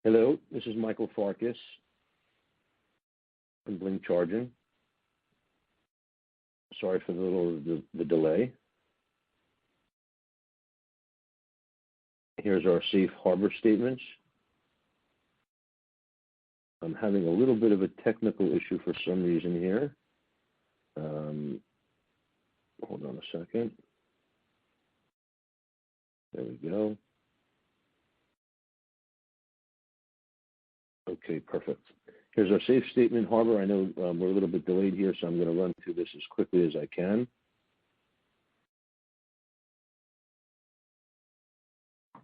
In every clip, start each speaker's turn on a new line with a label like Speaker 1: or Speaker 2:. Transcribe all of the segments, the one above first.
Speaker 1: Hello, this is Michael Farkas from BLNK Charging. Sorry for the delay. Here's our safe harbor statements. I'm having a little bit of a technical issue for some reason here. Hold on a second. There we go. Okay, perfect. Here's our safe statement harbor. I know we're a little bit delayed here, so I'm going to run through this as quickly as I can.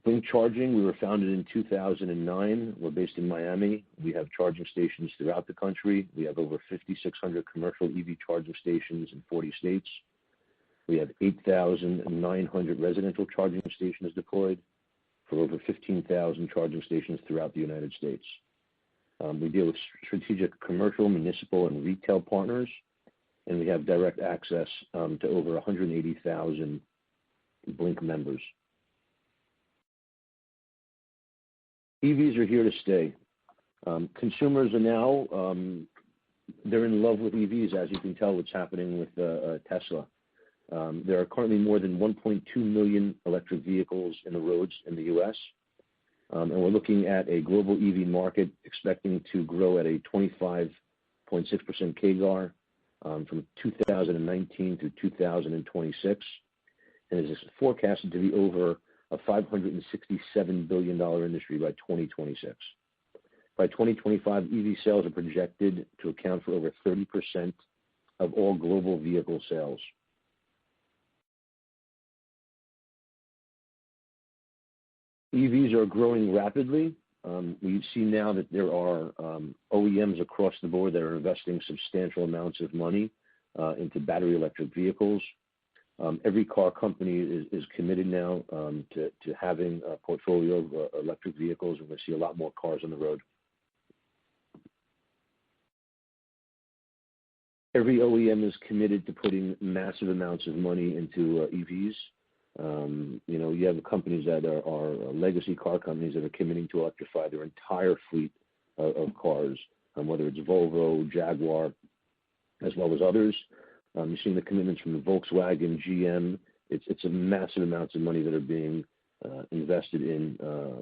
Speaker 1: BLNK Charging, we were founded in 2009. We're based in Miami. We have charging stations throughout the country. We have over 5,600 commercial EV charging stations in 40 states. We have 8,900 residential charging stations deployed for over 15,000 charging stations throughout the United States. We deal with strategic commercial, municipal, and retail partners, and we have direct access to over 180,000 BLNK members. EVs are here to stay. Consumers are now, they're in love with EVs, as you can tell what's happening with Tesla. There are currently more than 1.2 million electric vehicles in the roads in the U.S., and we're looking at a global EV market expecting to grow at a 25.6% CAGR from 2019 to 2026, and is forecasted to be over a $567 billion industry by 2026. By 2025, EV sales are projected to account for over 30% of all global vehicle sales. EVs are growing rapidly. We see now that there are OEMs across the board that are investing substantial amounts of money into battery electric vehicles. Every car company is committed now to having a portfolio of electric vehicles. We're going to see a lot more cars on the road. Every OEM is committed to putting massive amounts of money into EVs. You have companies that are legacy car companies that are committing to electrify their entire fleet of cars, whether it's Volvo, Jaguar, as well as others. You're seeing the commitments from Volkswagen, GM. It's a massive amounts of money that are being invested in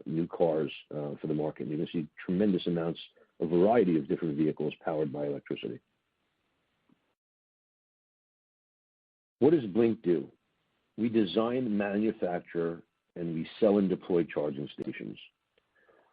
Speaker 1: new cars for the market. And you're going to see tremendous amounts, a variety of different vehicles powered by electricity. What does BLNK do? We design, manufacture, and we sell and deploy charging stations.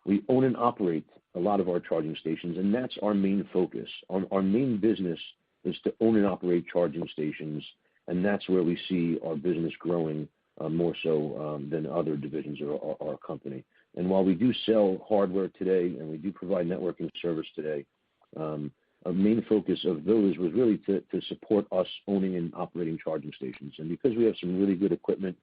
Speaker 1: We own and operate a lot of our charging stations, and that's our main focus. Our main business is to own and operate charging stations, and that's where we see our business growing more so than other divisions of our company. And while we do sell hardware today and we do provide networking service today, our main focus of those was really to support us owning and operating charging stations. And because we have some really good equipment,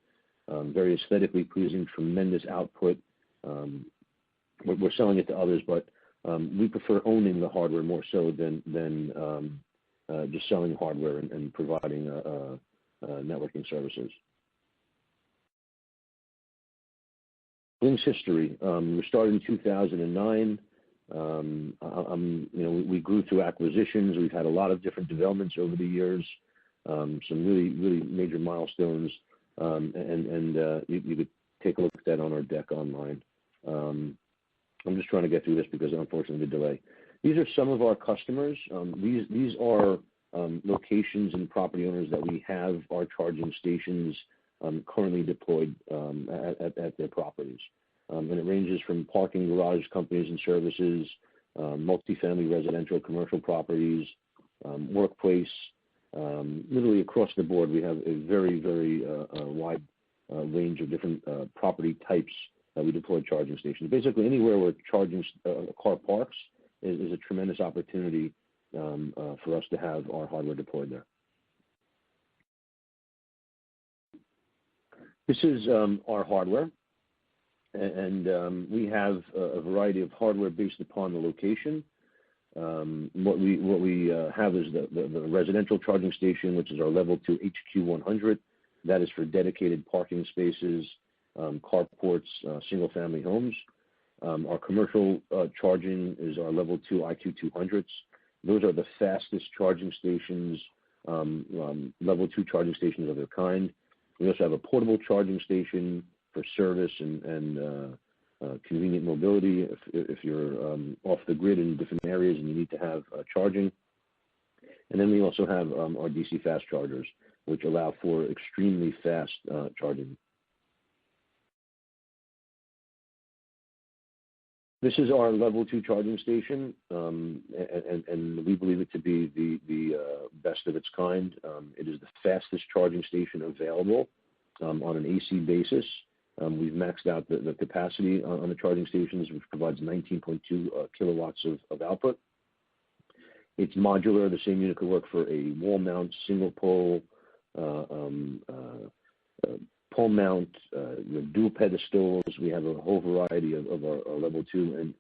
Speaker 1: very aesthetically pleasing, tremendous output, we're selling it to others, but we prefer owning the hardware more so than just selling hardware and providing networking services. BLNK's history. We started in 2009. We grew through acquisitions. We've had a lot of different developments over the years, some really, really major milestones, and you could take a look at that on our deck online. I'm just trying to get through this because of, unfortunately, the delay. These are some of our customers. These are locations and property owners that we have our charging stations currently deployed at their properties. And it ranges from parking garage companies and services, multifamily residential commercial properties, workplace, literally across the board. We have a very, very wide range of different property types that we deploy charging stations. Basically, anywhere where charging a car parks is a tremendous opportunity for us to have our hardware deployed there. This is our hardware. And we have a variety of hardware based upon the location. What we have is the residential charging station, which is our level 2 HQ100. That is for dedicated parking spaces, carports, single-family homes. Our commercial charging is our level 2 IQ200s. Those are the fastest charging stations, level 2 charging stations of their kind. We also have a portable charging station for service and convenient mobility if you're off the grid in different areas and you need to have charging. And then we also have our DC fast chargers, which allow for extremely fast charging. This is our level 2 charging station, and we believe it to be the best of its kind. It is the fastest charging station available on an AC basis. We've maxed out the capacity on the charging stations, which provides 19.2 kilowatts of output. It's modular. The same unit could work for a wall mount, single pole, pole mount, dual pedestals. We have a whole variety of our level 2. And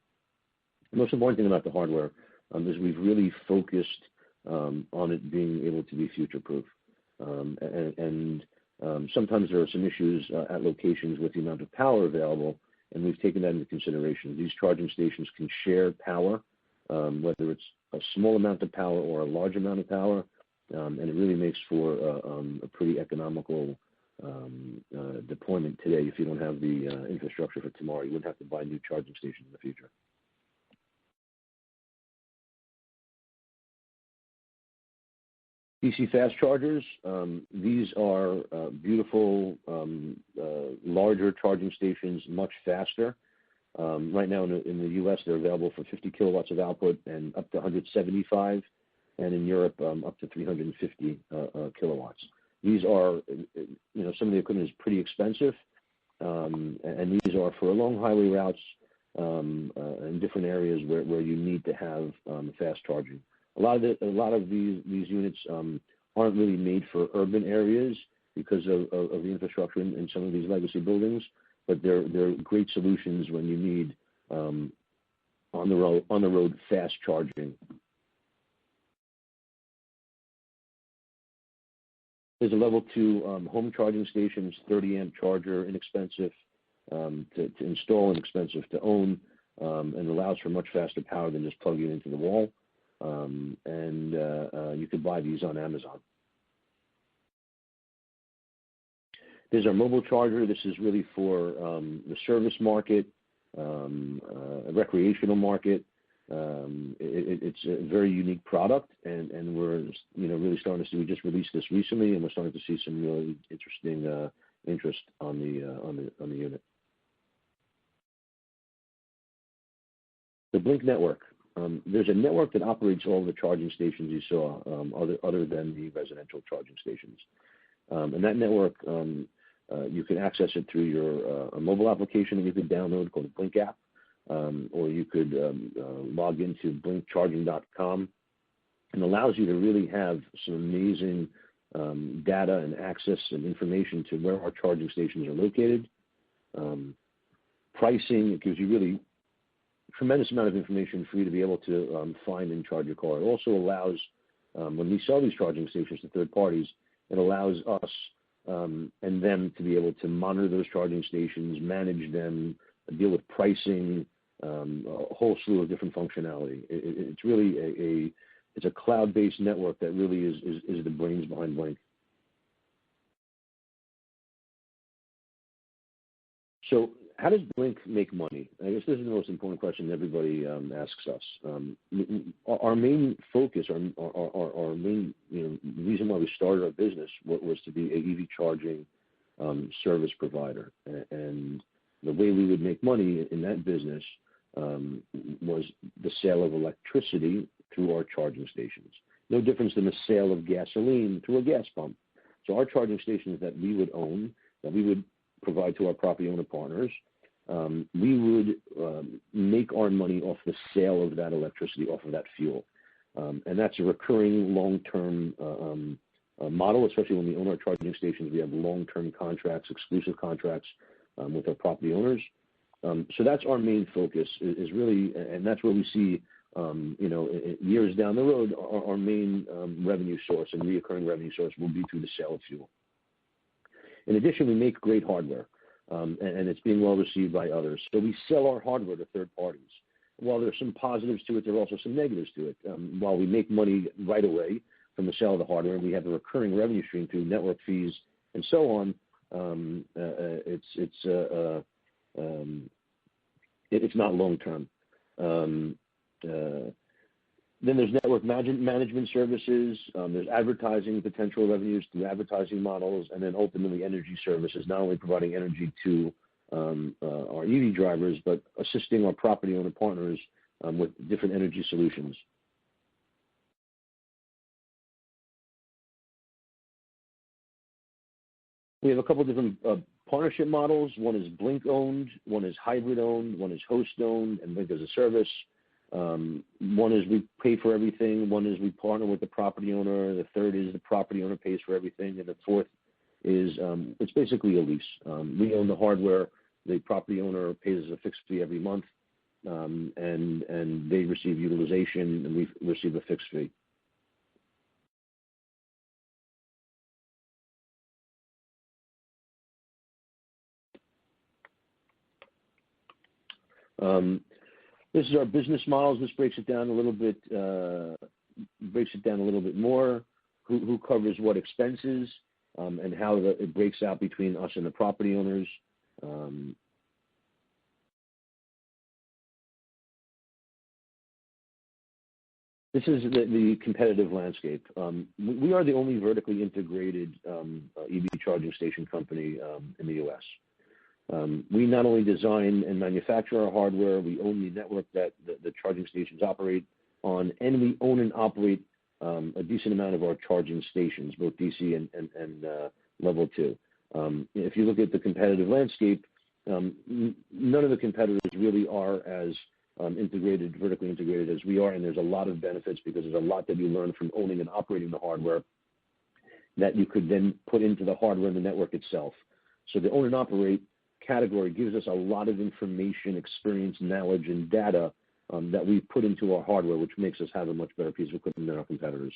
Speaker 1: the most important thing about the hardware is we've really focused on it being able to be future-proof. Sometimes there are some issues at locations with the amount of power available, and we've taken that into consideration. These charging stations can share power, whether it's a small amount of power or a large amount of power, and it really makes for a pretty economical deployment today. If you don't have the infrastructure for tomorrow, you wouldn't have to buy new charging stations in the future. DC fast chargers, these are beautiful, larger charging stations, much faster. Right now in the U.S., they're available for 50 kilowatts of output and up to 175, and in Europe, up to 350 kilowatts. These are, some of the equipment is pretty expensive, and these are for long highway routes in different areas where you need to have fast charging. A lot of these units aren't really made for urban areas because of the infrastructure in some of these legacy buildings, but they're great solutions when you need on the road fast charging. There's a level 2 home charging stations, 30 amp charger, inexpensive to install, inexpensive to own, and allows for much faster power than just plugging it into the wall. And you could buy these on Amazon. There's our mobile charger. This is really for the service market, a recreational market. It's a very unique product, and we're really starting to see. We just released this recently, and we're starting to see some really interesting interest on the unit. The BLNK network. There's a network that operates all the charging stations you saw, other than the residential charging stations. And that network, you can access it through your a mobile application that you could download called the BLNK app, or you could log into blinkcharging.com, and allows you to really have some amazing data and access and information to where our charging stations are located. Pricing, it gives you really tremendous amount of information for you to be able to find and charge your car. It also allows, when we sell these charging stations to third parties, it allows us and them to be able to monitor those charging stations, manage them, deal with pricing, a whole slew of different functionality. It's really it's a cloud-based network that really is the brains behind BLNK. So how does BLNK make money? I guess this is the most important question everybody asks us. Our main focus, our main reason why we started our business was to be an EV charging service provider, and the way we would make money in that business was the sale of electricity through our charging stations. No difference than the sale of gasoline through a gas pump. So our charging stations that we would own, that we would provide to our property owner partners, we would make our money off the sale of that electricity, off of that fuel. And that's a recurring long-term model, especially when we own our charging stations. We have long-term contracts, exclusive contracts with our property owners. So that's our main focus is really, and that's where we see, years down the road, our main revenue source and reoccurring revenue source will be through the sale of fuel. In addition, we make great hardware. and it's being well received by others. So we sell our hardware to third parties. While there's some positives to it, there are also some negatives to it. While we make money right away from the sale of the hardware, and we have a recurring revenue stream through network fees and so on, it's not long term. Then there's network management services. There's advertising potential revenues through advertising models, and then ultimately energy services, not only providing energy to our EV drivers, but assisting our property owner partners with different energy solutions. We have a couple of different partnership models. One is BLNK owned, one is hybrid owned, one is host owned and BLNK as a service. One is we pay for everything. One is we partner with the property owner. The third is the property owner pays for everything. And the fourth is it's basically a lease. We own the hardware. The property owner pays us a fixed fee every month, and they receive utilization, and we receive a fixed fee. This is our business models. This breaks it down a little bit. More. Who covers what expenses, and how it breaks out between us and the property owners. This is the competitive landscape. We are the only vertically integrated EV charging station company in the U.S. We not only design and manufacture our hardware, we own the network that the charging stations operate on, and we own and operate a decent amount of our charging stations, both DC and level 2. If you look at the competitive landscape, none of the competitors really are as vertically integrated as we are, and there's a lot of benefits because there's a lot that you learn from owning and operating the hardware that you could then put into the hardware and the network itself. So the own and operate category gives us a lot of information, experience, knowledge, and data that we put into our hardware, which makes us have a much better piece of equipment than our competitors.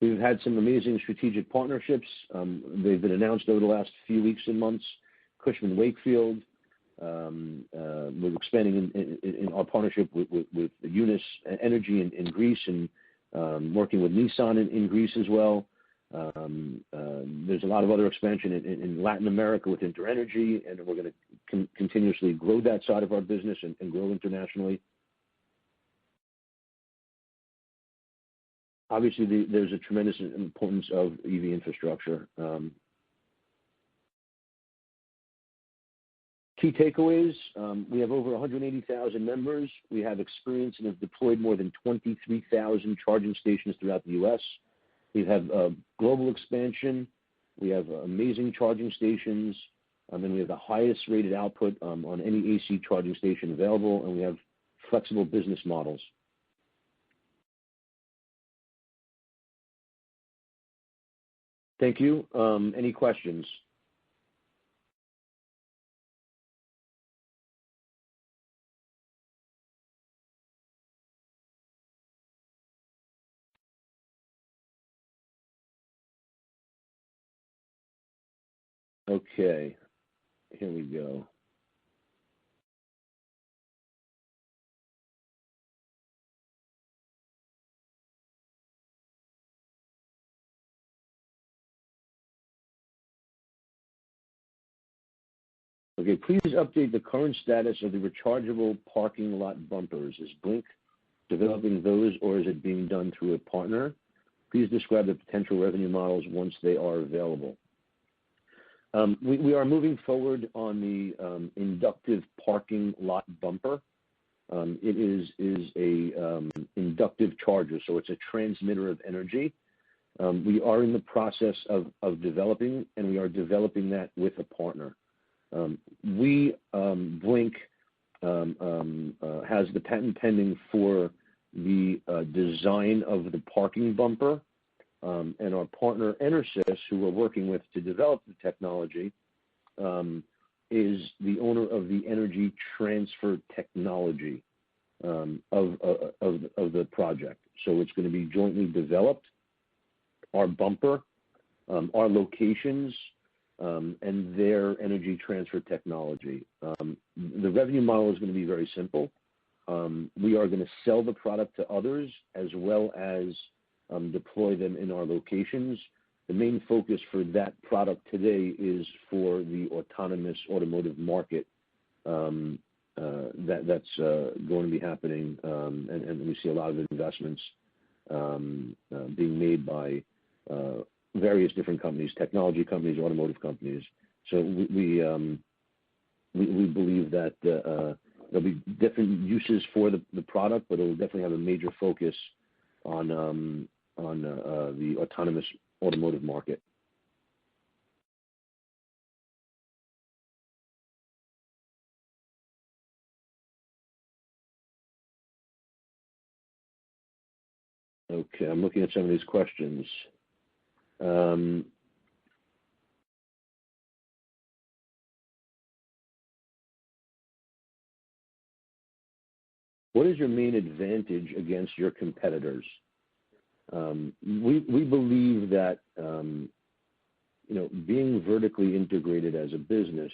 Speaker 1: We've had some amazing strategic partnerships. They've been announced over the last few weeks and months. Cushman Wakefield. We're expanding in our partnership with Eunice Energy in Greece, and working with Nissan in Greece as well. There's a lot of other expansion in Latin America with InterEnergy, and we're going to continuously grow that side of our business and grow internationally. Obviously, there's a tremendous importance of EV infrastructure. Key takeaways, we have over 180,000 members. We have experience and have deployed more than 23,000 charging stations throughout the U.S. We have global expansion. We have amazing charging stations, and we have the highest rated output on any AC charging station available, and we have flexible business models. Thank you. Any questions? Okay, here we go. Okay, please update the current status of the rechargeable parking lot bumpers. Is BLNK developing those, or is it being done through a partner? Please describe the potential revenue models once they are available. We are moving forward on the inductive parking lot bumper. It is a inductive charger, so it's a transmitter of energy. We are in the process of developing, and we are developing that with a partner. BLNK has the patent pending for the design of the parking bumper. And our partner, Enersys, who we're working with to develop the technology, is the owner of the energy transfer technology of the project. So it's going to be jointly developed. Our bumper, our locations, and their energy transfer technology. The revenue model is going to be very simple. We are going to sell the product to others as well as deploy them in our locations. The main focus for that product today is for the autonomous automotive market. That's going to be happening, and we see a lot of investments being made by various different companies, technology companies, automotive companies. So we believe that there'll be different uses for the product, but it will definitely have a major focus on the autonomous automotive market. Okay, I'm looking at some of these questions. What is your main advantage against your competitors? We believe that being vertically integrated as a business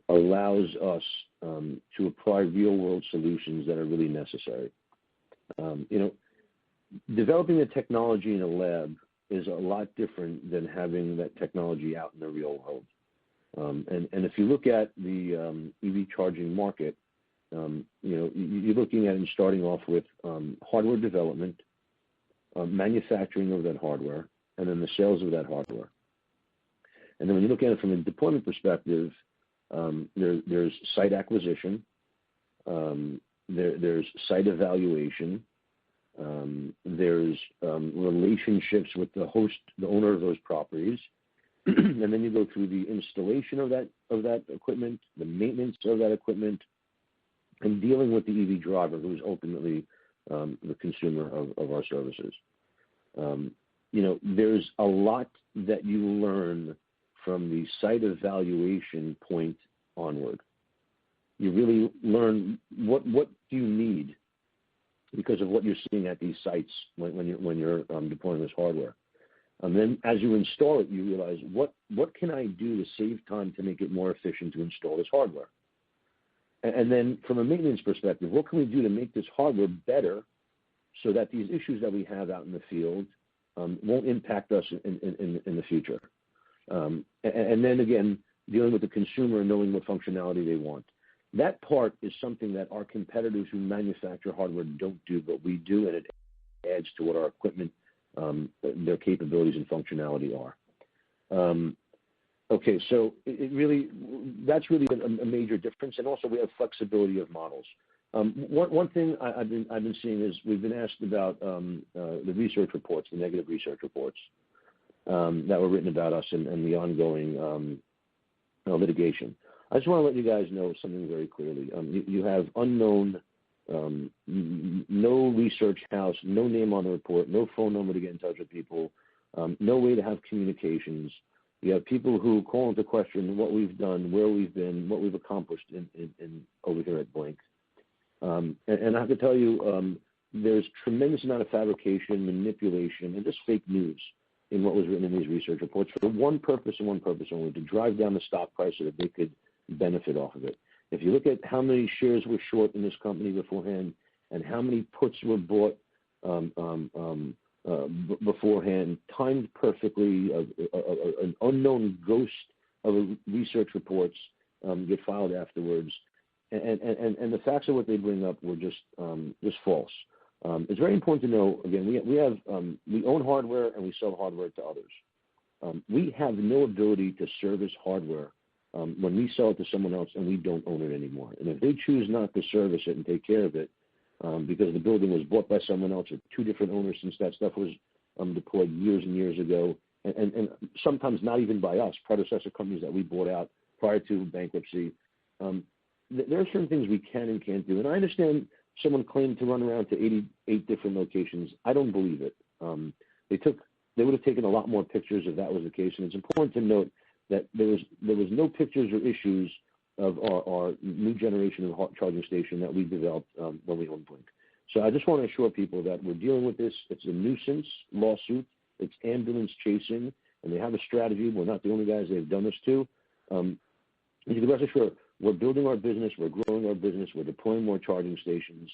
Speaker 1: allows us to apply real-world solutions that are really necessary. Developing a technology in a lab is a lot different than having that technology out in the real world. And if you look at the EV charging market, you're looking at and starting off with hardware development, manufacturing of that hardware, and then the sales of that hardware. And then when you look at it from a deployment perspective, there's site acquisition, there's site evaluation, there's relationships with the owner of those properties, and then you go through the installation of that equipment, the maintenance of that equipment, and dealing with the EV driver, who is ultimately the consumer of our services. There's a lot that you learn from the site evaluation point onward. You really learn what do you need because of what you're seeing at these sites when you're deploying this hardware. And then as you install it, you realize what can I do to save time to make it more efficient to install this hardware? And then from a maintenance perspective, what can we do to make this hardware better so that these issues that we have out in the field won't impact us in the future? And then again, dealing with the consumer and knowing what functionality they want. That part is something that our competitors who manufacture hardware don't do, but we do, and it adds to what our equipment, their capabilities and functionality are. Okay, so that's really a major difference, and also we have flexibility of models. One thing I've been seeing is we've been asked about the research reports, the negative research reports that were written about us and the ongoing litigation. I just want to let you guys know something very clearly. You have unknown, no research house, no name on the report, no phone number to get in touch with people, no way to have communications. You have people who call into question what we've done, where we've been, what we've accomplished in over here at BLNK. And I have to tell you, there's tremendous amount of fabrication, manipulation, and just fake news in what was written in these research reports for one purpose and one purpose only: to drive down the stock price so that they could benefit off of it. If you look at how many shares were short in this company beforehand and how many puts were bought beforehand, timed perfectly, an unknown ghost of research reports get filed afterwards, and the facts of what they bring up were just false. It's very important to know, again, we own hardware and we sell hardware to others. We have no ability to service hardware when we sell it to someone else and we don't own it anymore. And if they choose not to service it and take care of it because the building was bought by someone else or two different owners, since that stuff was deployed years and years ago, and sometimes not even by us, predecessor companies that we bought out prior to bankruptcy, there are certain things we can and can't do. And I understand someone claimed to run around to 88 different locations. I don't believe it. They would have taken a lot more pictures if that was the case. And it's important to note that there was no pictures or issues of our new generation of charging station that we developed when we owned BLNK. So I just want to assure people that we're dealing with this. It's a nuisance lawsuit. It's ambulance chasing. and they have a strategy. We're not the only guys they've done this to. You can rest assured, we're building our business, we're growing our business, we're deploying more charging stations,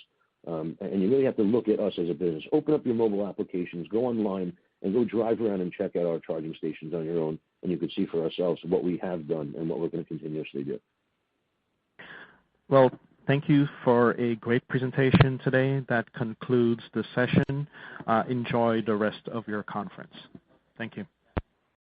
Speaker 1: and you really have to look at us as a business. Open up your mobile applications, go online, and go drive around and check out our charging stations on your own, and you can see for ourselves what we have done and what we're going to continuously do.
Speaker 2: Well, thank you for a great presentation today. That concludes the session. Enjoy the rest of your conference. Thank you.